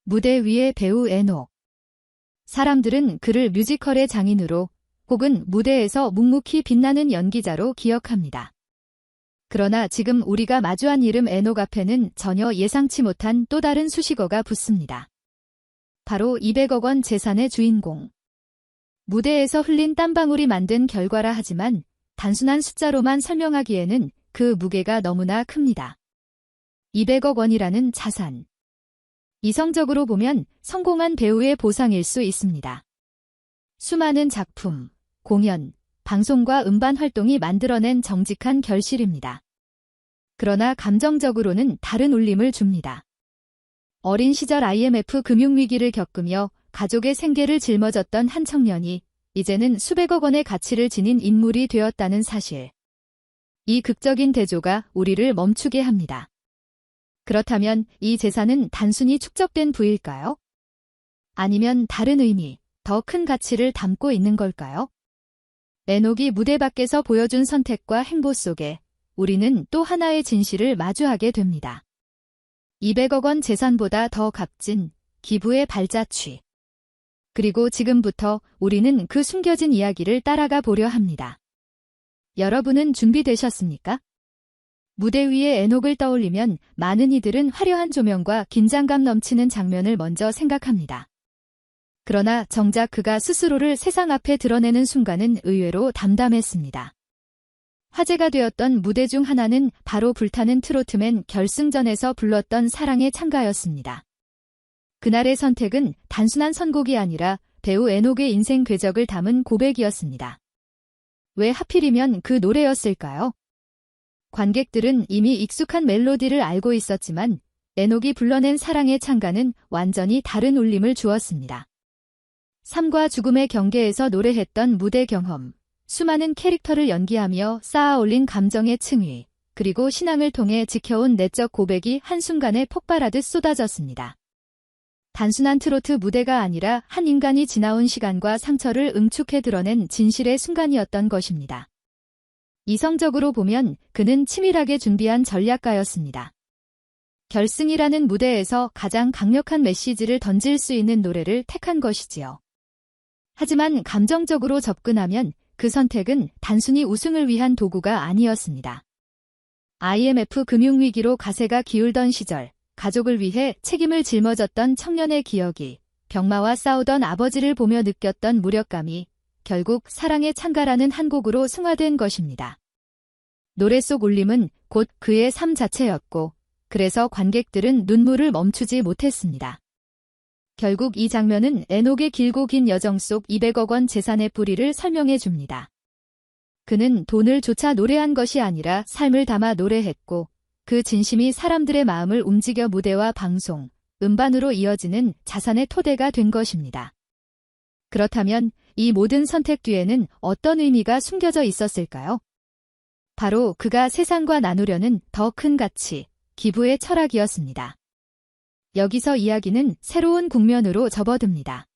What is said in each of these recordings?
무대 위의 배우 에녹. 사람들은 그를 뮤지컬의 장인으로 혹은 무대에서 묵묵히 빛나는 연기자로 기억합니다. 그러나 지금 우리가 마주한 이름 에녹 앞에는 전혀 예상치 못한 또 다른 수식어가 붙습니다. 바로 200억 원 재산의 주인공. 무대에서 흘린 땀방울이 만든 결과라 하지만 단순한 숫자로만 설명하기에는 그 무게가 너무나 큽니다. 200억 원이라는 자산. 이성적으로 보면 성공한 배우의 보상일 수 있습니다. 수많은 작품, 공연, 방송과 음반 활동이 만들어낸 정직한 결실입니다. 그러나 감정적으로는 다른 울림을 줍니다. 어린 시절 IMF 금융위기를 겪으며 가족의 생계를 짊어졌던 한 청년이 이제는 수백억 원의 가치를 지닌 인물이 되었다는 사실. 이 극적인 대조가 우리를 멈추게 합니다. 그렇다면 이 재산은 단순히 축적된 부일까요? 아니면 다른 의미, 더 큰 가치를 담고 있는 걸까요? 에녹이 무대 밖에서 보여준 선택과 행보 속에 우리는 또 하나의 진실을 마주하게 됩니다. 200억 원 재산보다 더 값진 기부의 발자취. 그리고 지금부터 우리는 그 숨겨진 이야기를 따라가 보려 합니다. 여러분은 준비되셨습니까? 무대 위에 에녹을 떠올리면 많은 이들은 화려한 조명과 긴장감 넘치는 장면을 먼저 생각합니다. 그러나 정작 그가 스스로를 세상 앞에 드러내는 순간은 의외로 담담했습니다. 화제가 되었던 무대 중 하나는 바로 불타는 트로트맨 결승전에서 불렀던 사랑의 찬가였습니다. 그날의 선택은 단순한 선곡이 아니라 배우 에녹의 인생 궤적을 담은 고백이었습니다. 왜 하필이면 그 노래였을까요? 관객들은 이미 익숙한 멜로디를 알고 있었지만 에녹이 불러낸 사랑의 찬가는 완전히 다른 울림을 주었습니다. 삶과 죽음의 경계에서 노래했던 무대 경험, 수많은 캐릭터를 연기하며 쌓아 올린 감정의 층위, 그리고 신앙을 통해 지켜온 내적 고백이 한순간에 폭발하듯 쏟아졌습니다. 단순한 트로트 무대가 아니라 한 인간이 지나온 시간과 상처를 응축해 드러낸 진실의 순간이었던 것입니다. 이성적으로 보면 그는 치밀하게 준비한 전략가였습니다. 결승이라는 무대에서 가장 강력한 메시지를 던질 수 있는 노래를 택한 것이지요. 하지만 감정적으로 접근하면 그 선택은 단순히 우승을 위한 도구가 아니었습니다. IMF 금융위기로 가세가 기울던 시절, 가족을 위해 책임을 짊어졌던 청년의 기억이, 병마와 싸우던 아버지를 보며 느꼈던 무력감이 결국 사랑의 찬가라는 한 곡으로 승화된 것입니다. 노래 속 울림은 곧 그의 삶 자체였고, 그래서 관객들은 눈물을 멈추지 못했습니다. 결국 이 장면은 에녹의 길고 긴 여정 속 200억 원 재산의 뿌리를 설명해 줍니다. 그는 돈을 조차 노래한 것이 아니라 삶을 담아 노래했고, 그 진심이 사람들의 마음을 움직여 무대와 방송, 음반으로 이어지는 자산의 토대가 된 것입니다. 그렇다면 이 모든 선택 뒤에는 어떤 의미가 숨겨져 있었을까요? 바로 그가 세상과 나누려는 더 큰 가치, 기부의 철학이었습니다. 여기서 이야기는 새로운 국면으로 접어듭니다.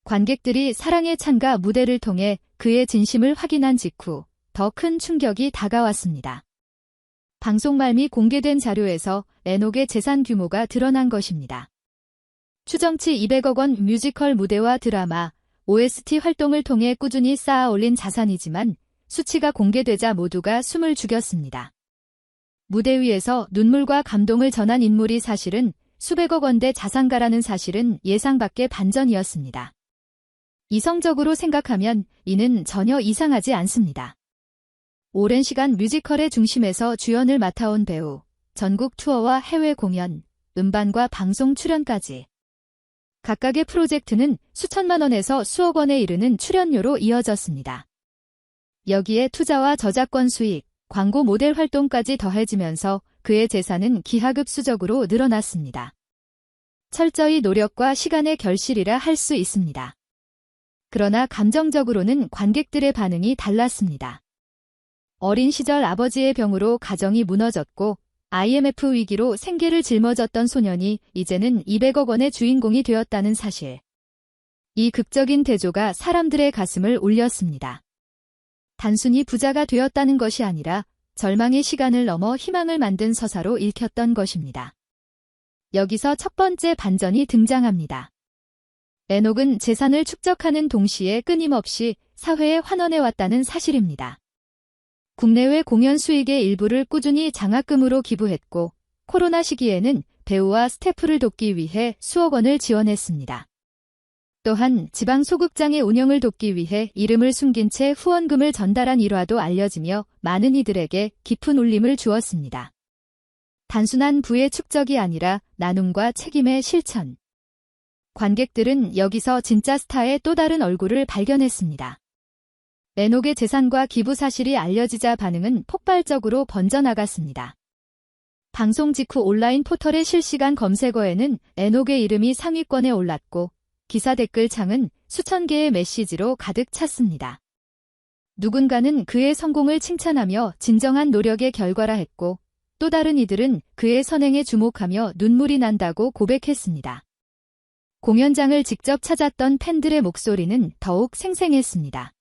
관객들이 사랑의 찬가 무대를 통해 그의 진심을 확인한 직후 더 큰 충격이 다가왔습니다. 방송 말미 공개된 자료에서 에녹의 재산 규모가 드러난 것입니다. 추정치 200억 원 뮤지컬 무대와 드라마, OST 활동을 통해 꾸준히 쌓아 올린 자산이지만 수치가 공개되자 모두가 숨을 죽였습니다. 무대 위에서 눈물과 감동을 전한 인물이 사실은 수백억 원대 자산가라는 사실은 예상 밖의 반전이었습니다. 이성적으로 생각하면 이는 전혀 이상하지 않습니다. 오랜 시간 뮤지컬의 중심에서 주연을 맡아온 배우, 전국 투어와 해외 공연, 음반과 방송 출연까지. 각각의 프로젝트는 수천만 원에서 수억 원에 이르는 출연료로 이어졌습니다. 여기에 투자와 저작권 수익, 광고 모델 활동까지 더해지면서 그의 재산은 기하급수적으로 늘어났습니다. 철저히 노력과 시간의 결실이라 할 수 있습니다. 그러나 감정적으로는 관객들의 반응이 달랐습니다. 어린 시절 아버지의 병으로 가정이 무너졌고 IMF 위기로 생계를 짊어졌던 소년이 이제는 200억 원의 주인공이 되었다는 사실. 이 극적인 대조가 사람들의 가슴을 울렸습니다. 단순히 부자가 되었다는 것이 아니라 절망의 시간을 넘어 희망을 만든 서사로 읽혔던 것입니다. 여기서 첫 번째 반전이 등장합니다. 에녹은 재산을 축적하는 동시에 끊임없이 사회에 환원해왔다는 사실입니다. 국내외 공연 수익의 일부를 꾸준히 장학금으로 기부했고 코로나 시기에는 배우와 스태프를 돕기 위해 수억 원을 지원했습니다. 또한 지방 소극장의 운영을 돕기 위해 이름을 숨긴 채 후원금을 전달한 일화도 알려지며 많은 이들에게 깊은 울림을 주었습니다. 단순한 부의 축적이 아니라 나눔과 책임의 실천. 관객들은 여기서 진짜 스타의 또 다른 얼굴을 발견했습니다. 에녹의 재산과 기부 사실이 알려지자 반응은 폭발적으로 번져나갔습니다. 방송 직후 온라인 포털의 실시간 검색어에는 에녹의 이름이 상위권에 올랐고 기사 댓글 창은 수천 개의 메시지로 가득 찼습니다. 누군가는 그의 성공을 칭찬하며 진정한 노력의 결과라 했고 또 다른 이들은 그의 선행에 주목하며 눈물이 난다고 고백했습니다. 공연장을 직접 찾았던 팬들의 목소리는 더욱 생생했습니다.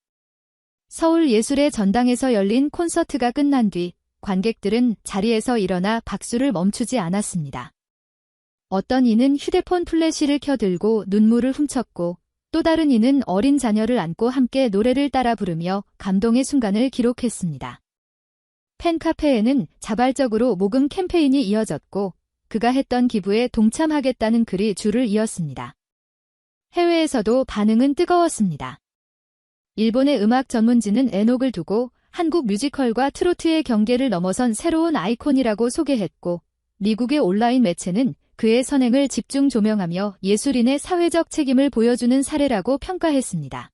서울 예술의 전당에서 열린 콘서트가 끝난 뒤 관객들은 자리에서 일어나 박수를 멈추지 않았습니다. 어떤 이는 휴대폰 플래시를 켜들고 눈물을 훔쳤고 또 다른 이는 어린 자녀를 안고 함께 노래를 따라 부르며 감동의 순간을 기록했습니다. 팬카페에는 자발적으로 모금 캠페인이 이어졌고 그가 했던 기부에 동참하겠다는 글이 줄을 이었습니다. 해외에서도 반응은 뜨거웠습니다. 일본의 음악 전문지는 에녹을 두고 한국 뮤지컬과 트로트의 경계를 넘어선 새로운 아이콘이라고 소개했고 미국의 온라인 매체는 그의 선행을 집중 조명하며 예술인의 사회적 책임을 보여주는 사례라고 평가했습니다.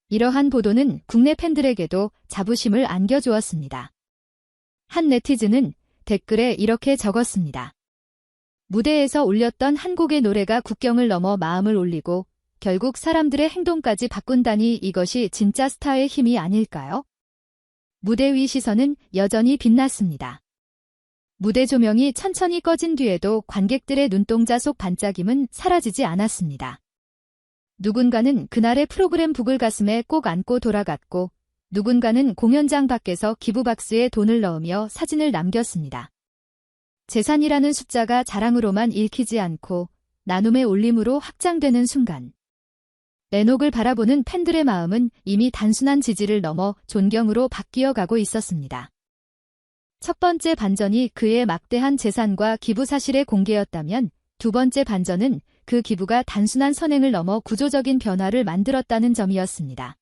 이러한 보도는 국내 팬들에게도 자부심을 안겨주었습니다. 한 네티즌은 댓글에 이렇게 적었습니다. 무대에서 울렸던 한 곡의 노래가 국경을 넘어 마음을 울리고 결국 사람들의 행동까지 바꾼다니 이것이 진짜 스타의 힘이 아닐까요? 무대 위 시선은 여전히 빛났습니다. 무대 조명이 천천히 꺼진 뒤에도 관객들의 눈동자 속 반짝임은 사라지지 않았습니다. 누군가는 그날의 프로그램 북을 가슴에 꼭 안고 돌아갔고 누군가는 공연장 밖에서 기부박스에 돈을 넣으며 사진을 남겼습니다. 재산이라는 숫자가 자랑으로만 읽히지 않고 나눔의 울림으로 확장되는 순간 에녹을 바라보는 팬들의 마음은 이미 단순한 지지를 넘어 존경으로 바뀌어 가고 있었습니다. 첫 번째 반전이 그의 막대한 재산과 기부 사실의 공개였다면 두 번째 반전은 그 기부가 단순한 선행을 넘어 구조적인 변화를 만들었다는 점이었습니다.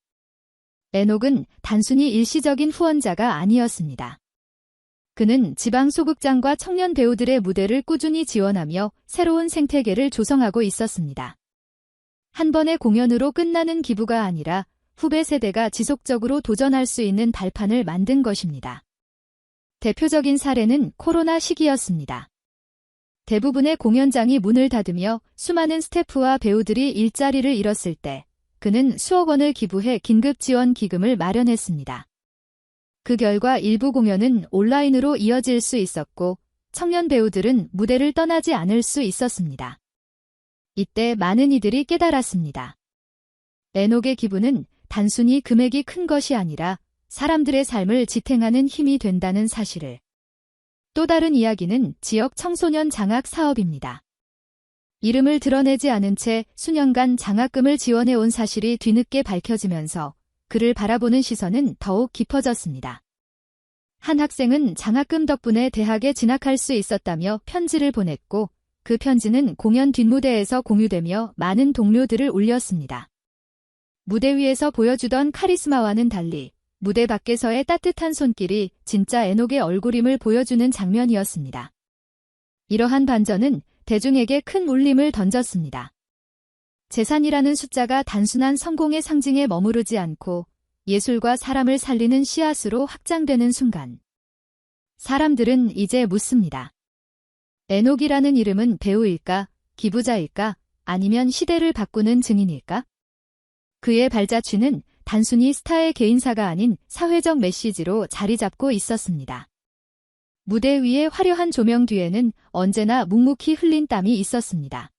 에녹은 단순히 일시적인 후원자가 아니었습니다. 그는 지방 소극장과 청년 배우들의 무대를 꾸준히 지원하며 새로운 생태계를 조성하고 있었습니다. 한 번의 공연으로 끝나는 기부가 아니라 후배 세대가 지속적으로 도전할 수 있는 발판을 만든 것입니다. 대표적인 사례는 코로나 시기였습니다. 대부분의 공연장이 문을 닫으며 수많은 스태프와 배우들이 일자리를 잃었을 때 그는 수억 원을 기부해 긴급 지원 기금을 마련했습니다. 그 결과 일부 공연은 온라인으로 이어질 수 있었고 청년 배우들은 무대를 떠나지 않을 수 있었습니다. 이때 많은 이들이 깨달았습니다. 에녹의 기부는 단순히 금액이 큰 것이 아니라 사람들의 삶을 지탱하는 힘이 된다는 사실을. 또 다른 이야기는 지역 청소년 장학 사업입니다. 이름을 드러내지 않은 채 수년간 장학금을 지원해온 사실이 뒤늦게 밝혀지면서 그를 바라보는 시선은 더욱 깊어졌습니다. 한 학생은 장학금 덕분에 대학에 진학할 수 있었다며 편지를 보냈고 그 편지는 공연 뒷무대에서 공유되며 많은 동료들을 울렸습니다. 무대 위에서 보여주던 카리스마와는 달리 무대 밖에서의 따뜻한 손길이 진짜 에녹의 얼굴임을 보여주는 장면이었습니다. 이러한 반전은 대중에게 큰 울림을 던졌습니다. 재산이라는 숫자가 단순한 성공의 상징에 머무르지 않고 예술과 사람을 살리는 씨앗으로 확장되는 순간. 사람들은 이제 묻습니다. 에녹이라는 이름은 배우일까, 기부자일까, 아니면 시대를 바꾸는 증인일까? 그의 발자취는 단순히 스타의 개인사가 아닌 사회적 메시지로 자리 잡고 있었습니다. 무대 위의 화려한 조명 뒤에는 언제나 묵묵히 흘린 땀이 있었습니다.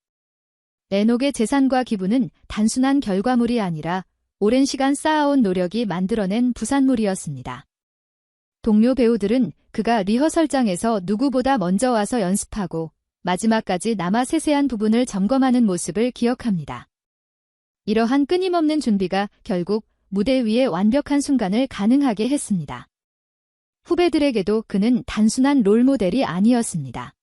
에녹의 재산과 기부는 단순한 결과물이 아니라 오랜 시간 쌓아온 노력이 만들어낸 부산물이었습니다. 동료 배우들은 그가 리허설장에서 누구보다 먼저 와서 연습하고 마지막까지 남아 세세한 부분을 점검하는 모습을 기억합니다. 이러한 끊임없는 준비가 결국 무대 위에 완벽한 순간을 가능하게 했습니다. 후배들에게도 그는 단순한 롤모델이 아니었습니다.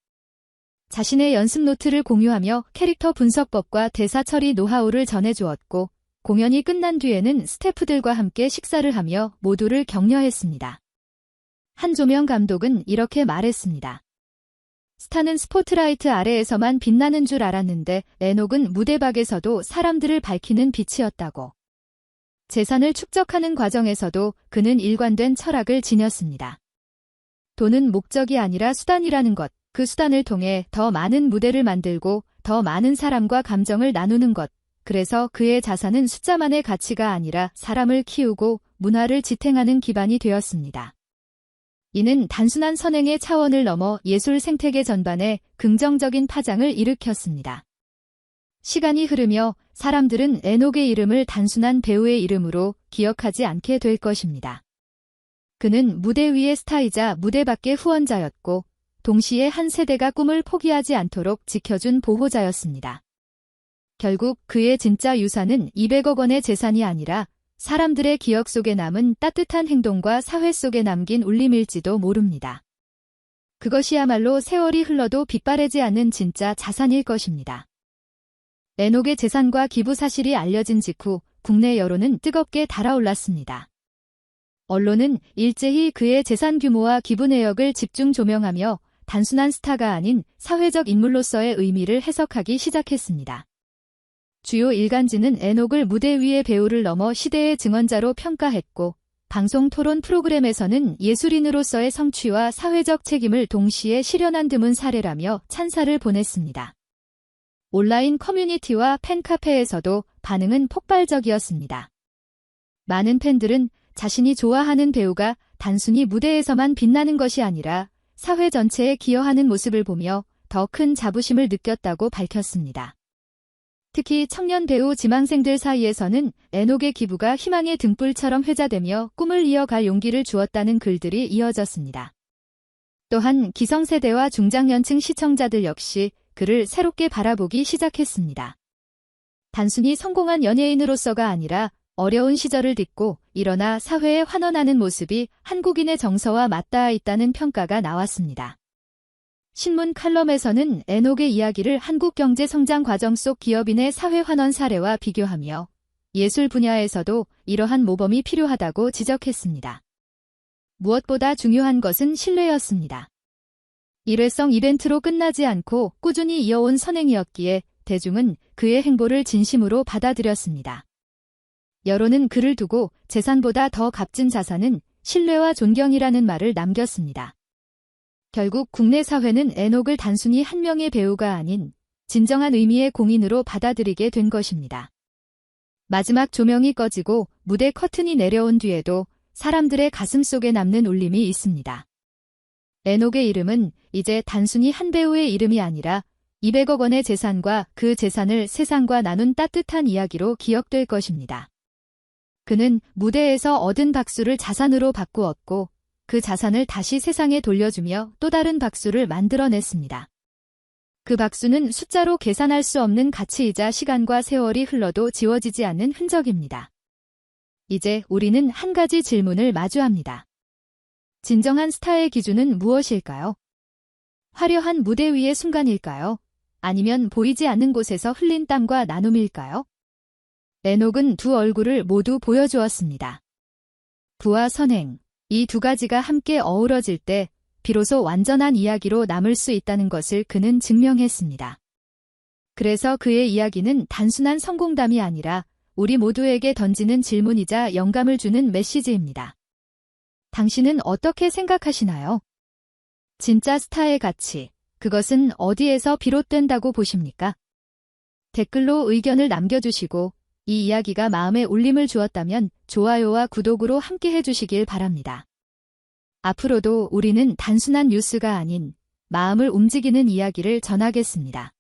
자신의 연습 노트를 공유하며 캐릭터 분석법과 대사 처리 노하우를 전해주었고, 공연이 끝난 뒤에는 스태프들과 함께 식사를 하며 모두를 격려했습니다. 한조명 감독은 이렇게 말했습니다. 스타는 스포트라이트 아래에서만 빛나는 줄 알았는데 에녹은 무대 밖에서도 사람들을 밝히는 빛이었다고. 재산을 축적하는 과정에서도 그는 일관된 철학을 지녔습니다. 돈은 목적이 아니라 수단이라는 것, 그 수단을 통해 더 많은 무대를 만들고 더 많은 사람과 감정을 나누는 것, 그래서 그의 자산은 숫자만의 가치가 아니라 사람을 키우고 문화를 지탱하는 기반이 되었습니다. 이는 단순한 선행의 차원을 넘어 예술 생태계 전반에 긍정적인 파장을 일으켰습니다. 시간이 흐르며 사람들은 에녹의 이름을 단순한 배우의 이름으로 기억하지 않게 될 것입니다. 그는 무대 위의 스타이자 무대 밖의 후원자였고, 동시에 한 세대가 꿈을 포기하지 않도록 지켜준 보호자였습니다. 결국 그의 진짜 유산은 200억 원의 재산이 아니라 사람들의 기억 속에 남은 따뜻한 행동과 사회 속에 남긴 울림일지도 모릅니다. 그것이야말로 세월이 흘러도 빛바래지 않는 진짜 자산일 것입니다. 에녹의 재산과 기부 사실이 알려진 직후 국내 여론은 뜨겁게 달아올랐습니다. 언론은 일제히 그의 재산 규모와 기부 내역을 집중 조명하며 단순한 스타가 아닌 사회적 인물로서의 의미를 해석하기 시작했습니다. 주요 일간지는 에녹을 무대 위의 배우를 넘어 시대의 증언자로 평가했고, 방송 토론 프로그램에서는 예술인으로서의 성취와 사회적 책임을 동시에 실현한 드문 사례라며 찬사를 보냈습니다. 온라인 커뮤니티와 팬카페에서도 반응은 폭발적이었습니다. 많은 팬들은 자신이 좋아하는 배우가 단순히 무대에서만 빛나는 것이 아니라 사회 전체에 기여하는 모습을 보며 더 큰 자부심을 느꼈다고 밝혔습니다. 특히 청년 배우 지망생들 사이에서는 에녹의 기부가 희망의 등불처럼 회자되며 꿈을 이어갈 용기를 주었다는 글들이 이어졌습니다. 또한 기성세대와 중장년층 시청자들 역시 그를 새롭게 바라보기 시작했습니다. 단순히 성공한 연예인으로서가 아니라 어려운 시절을 딛고 일어나 사회에 환원하는 모습이 한국인의 정서와 맞닿아 있다는 평가가 나왔습니다. 신문 칼럼에서는 에녹의 이야기를 한국 경제 성장 과정 속 기업인의 사회 환원 사례와 비교하며 예술 분야에서도 이러한 모범이 필요하다고 지적했습니다. 무엇보다 중요한 것은 신뢰였습니다. 일회성 이벤트로 끝나지 않고 꾸준히 이어온 선행이었기에 대중은 그의 행보를 진심으로 받아들였습니다. 여론은 그를 두고 재산보다 더 값진 자산은 신뢰와 존경이라는 말을 남겼습니다. 결국 국내 사회는 에녹을 단순히 한 명의 배우가 아닌 진정한 의미의 공인으로 받아들이게 된 것입니다. 마지막 조명이 꺼지고 무대 커튼이 내려온 뒤에도 사람들의 가슴 속에 남는 울림이 있습니다. 에녹의 이름은 이제 단순히 한 배우의 이름이 아니라 200억 원의 재산과 그 재산을 세상과 나눈 따뜻한 이야기로 기억될 것입니다. 그는 무대에서 얻은 박수를 자산으로 바꾸었고, 그 자산을 다시 세상에 돌려주며 또 다른 박수를 만들어냈습니다. 그 박수는 숫자로 계산할 수 없는 가치이자 시간과 세월이 흘러도 지워지지 않는 흔적입니다. 이제 우리는 한 가지 질문을 마주합니다. 진정한 스타의 기준은 무엇일까요? 화려한 무대 위의 순간일까요? 아니면 보이지 않는 곳에서 흘린 땀과 나눔일까요? 에녹은 두 얼굴을 모두 보여주었습니다. 부와 선행, 이 두 가지가 함께 어우러질 때 비로소 완전한 이야기로 남을 수 있다는 것을 그는 증명했습니다. 그래서 그의 이야기는 단순한 성공담이 아니라 우리 모두에게 던지는 질문이자 영감을 주는 메시지입니다. 당신은 어떻게 생각하시나요? 진짜 스타의 가치, 그것은 어디에서 비롯된다고 보십니까? 댓글로 의견을 남겨주시고 이 이야기가 마음에 울림을 주었다면 좋아요와 구독으로 함께 해주시길 바랍니다. 앞으로도 우리는 단순한 뉴스가 아닌 마음을 움직이는 이야기를 전하겠습니다.